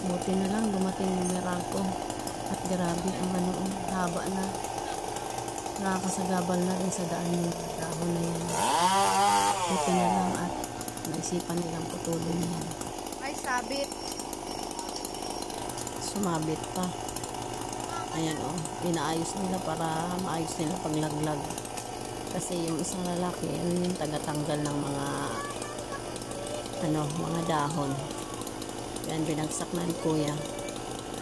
Buti na lang dumating yung Meralco. At grabe ang ano, haba na. Nakakasagabal na rin sa daan yung dahon na yan. Buti na lang at naisipan nilang putulin yan. Ay, sabit. Sumabit pa. Ayan o, inaayos nila para maayos nila paglaglag. Kasi yung isang lalaki, yun yung tagatanggal ng mga mga dahon. Yan, binagsak na ni Kuya.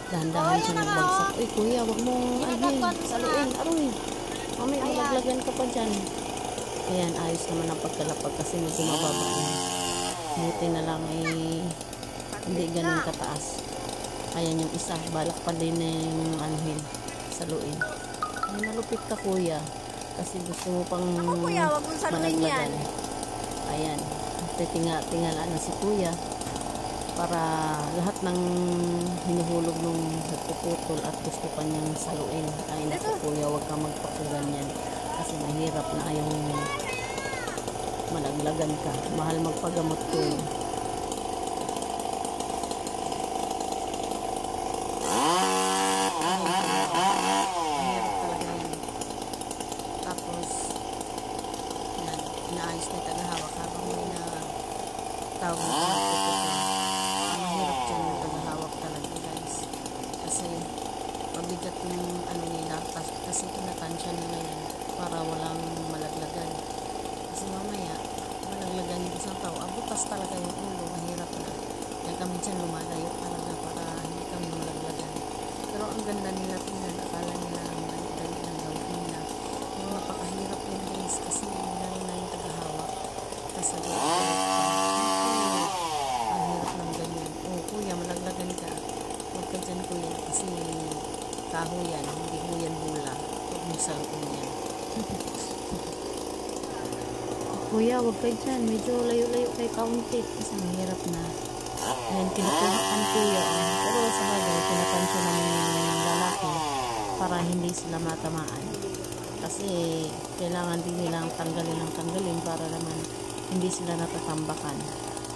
Dahan-dahan siya nagbagsak. Uy, Kuya, wag mo saluin. Aroy, mamaya maglaglagan ka pa dyan. Ayan, ayos naman ang pagkalapag kasi medyo mababa na. Buti na lang hindi ganun kataas. Ayan yung isa, balak pa din ng saluin. Ay, malupit ka, Kuya. Kasi gusto mo pang Kuya, wag mong saluin yan. Ayan, tingala na si Kuya para lahat ng hinuhulog nung nagpuputol at gusto pa niyang saluin. Ay, naku Kuya, wag ka magpakulan yan. Kasi mahirap na yung malaglagan ka. Mahal magpagamot ko. Inaayos na tagahawak habang may na tawag na pagpuputin. Ang mahirap dyan yung tagahawak talaga guys. Kasi pabigat yung nila kasi tinatansya nila yan para walang malaglagan. Kasi mamaya malaglagan yung isang tao. Butas talaga yung ulo. Mahirap na. Kaya kami dyan lumalayo talaga para hindi kami malaglagan. Pero ang ganda nila tingnan. Akala nila ang dali ang gawin nila. Pero napakahirap yun guys kasi sabi ko, ang hirap ng ganyan. Oh, Kuya, malaglagan ka. Huwag ka dyan, Kuya, kasi kahoy yan, hindi mo yan hula. Huwag mo salpon yan. Kuya, huwag ka dyan. Medyo layo-layo kay kaunti. Kasi mahirap na. Ayan, kinukuhaan Kuya. Pero sa bagay, pinatansya naman yung lalaki para hindi sila matamaan. Kasi kailangan din nilang tanggalin para naman hindi sila natatambakan.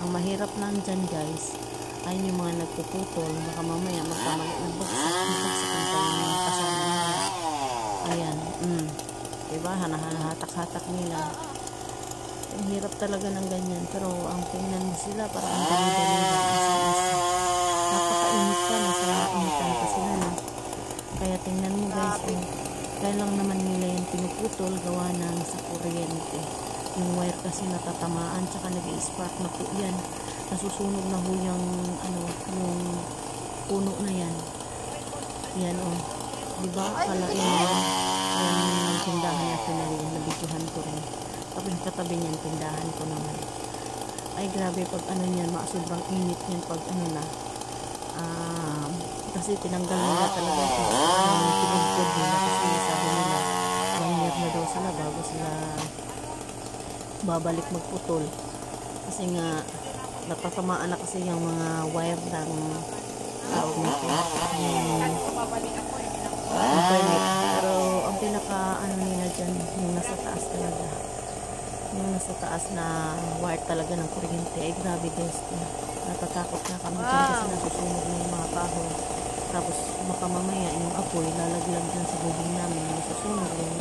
Ang mahirap lang dyan guys ay yung mga nagpuputol, baka mamaya magkamali nagbagsak ang kanyang kasama nila. Ayan, diba, hanahatak-hatak nila. Ang hirap talaga ng ganyan, pero ang tingnan mo sila para ang dali-dali lang isa-isa. Napakainit pa, nasa initan pa sila na. Kaya tingnan mo guys, kaya lang naman nila yung pinuputol gawa na sa kuryente. Yung wire kasi natatamaan, tsaka nag-i-spark na po yan. Nasusunog na ho yung yung puno na yan. Yan o. Diba? Kalain mo. Yan yung tindahan niya pinariin. Nabidyohan ko rin. Tapos katabi niyan, tindahan ko naman. Ay grabe pag niyan, sobrang init niyan pag kasi tinanggal nila talaga ito. Pinagpod nila kasi sabi nila 1 year na daw sila bago sila babalik magputol kasi nga natatamaan na kasi yung mga wire ng tawag nito internet. Pero ang pinaka nila dyan yung nasa taas talaga, yung nasa taas na wire talaga ng kuryente. Ay grabe guys, natatakot na kami dyan kasi nasusunog na yung mga kahoy. Tapos baka mamaya yung apoy lalaglag dyan sa bubong namin, nasusunog yung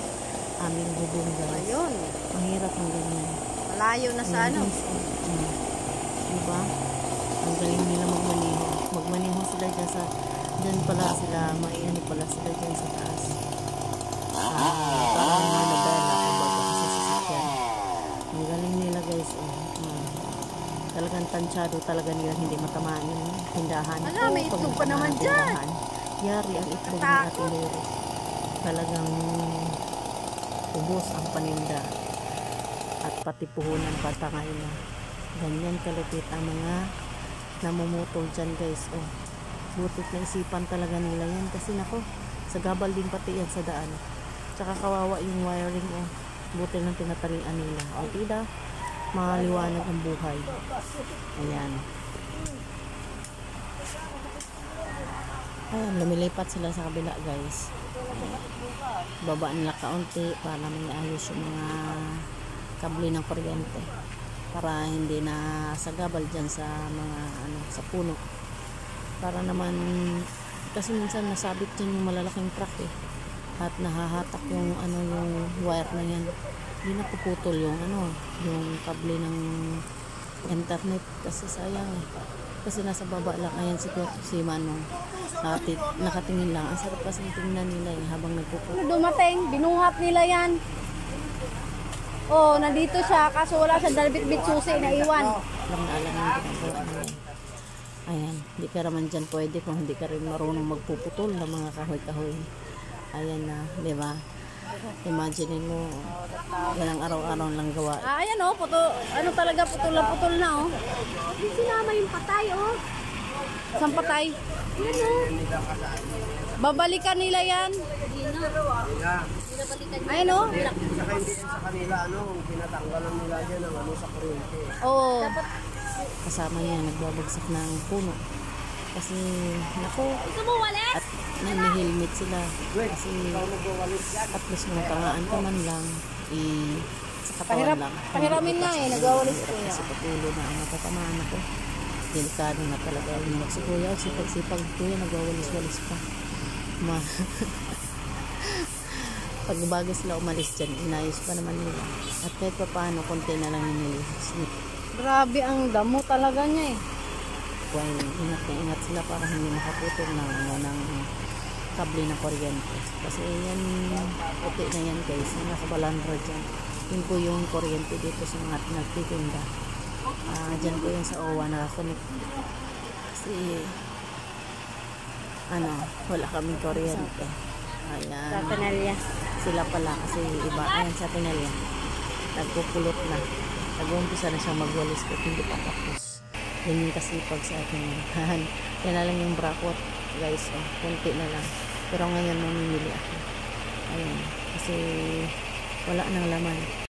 aming bubong guys. Ayun. Mahirap ang ganyan. Malayo na sa Diba? Ang galing nila magmaniho. Magmaniho sila dyan pala sila, pala sila dyan sa taas. Parang nabala o baga sa sasakyan. Ang galing nila guys. Talagang tansyado talaga nila hindi matamaan yung tindahan. Wala, may itlog pa naman dyan. Yari ang itlog ni Ate Lero. Talagang ubos ang paninda at pati puhunan patangay na. Ganyan kalupit ang mga namumutol dyan guys. Butit na isipan talaga nila yan kasi nako, sa gabal din pati yan sa daan. Tsaka kawawa yung wiring buti lang tinatarian nila. Tida, maliwanag ang buhay. Ayan. Ayan, lumilipat sila sa kabila guys. Babaan nila kaunti para maayos yung mga kable ng kuryente para hindi na sagabal dyan sa mga sa puno. Para naman, kasi minsan nasabit dyan yung malalaking truck eh. At nahahatak yung ano yung wire na yan. Hindi napuputol yung ano, yung kable ng internet kasi sayang eh. Kasi nasa baba lang, ayan si Manong nakatingin lang. Ang sarap kasi tingnan nila eh habang nagpuputol. Dumating, binuhat nila yan. Oh, nandito siya, kaso wala siya dalbit-bit susi na iwan. Alam na alam yung ginagawa nila. Ayan, hindi ka naman dyan pwede kung hindi ka rin marunong magpuputol ng mga kahoy-kahoy. Ayan na, di ba? Imagine mo, yan ang araw-araw lang gawa. Ayan oh, ano talaga, putol na putol na oh. Sinama yung patay oh. Saan patay? Yan oh. Babalikan nila yan. Ayan oh. Saka hindi sa kanila, tinatanggalan nila dyan ang sa kuryente. Oo. Kasama yan, nagbabagsak ng puno. Kasi, nako, at may helmet sila. Kasi, at least mga pangaan ka man lang, sa katawan lang. Pahiramin nga eh, nagwawalis ko yan. Kasi patulo na ang matatamaan ako. Delikado na talaga yung si Kuya. Sipag-sipag Kuya, nagwawalis-walis pa. Pag bago sila umalis dyan, inayos pa naman nila. At kahit pa paano, konti na lang yung nilis. Grabe ang damo talaga niya eh. Well, ingat na ingat sila para hindi makaputol ng kable na kuryente. Kasi yan, puti na yan guys, yung nakabalandra dyan. Yun po yung kuryente dito sa mga nagtitinda. Dyan po yung sa OWA nakakonect. Kasi, wala kaming kuryente. Ayan. Sa Pinalya. Sila pala kasi iba. Ayan sa Pinalya. Nagpupulot na. Nag-uumpisa na siyang magwalis ko. Hindi pa tapos. Yan yung kasipag sa akin. Yan na lang yung bracket guys. Kunti na lang. Pero ngayon mamimili ako. Ayan. Kasi wala nang laman.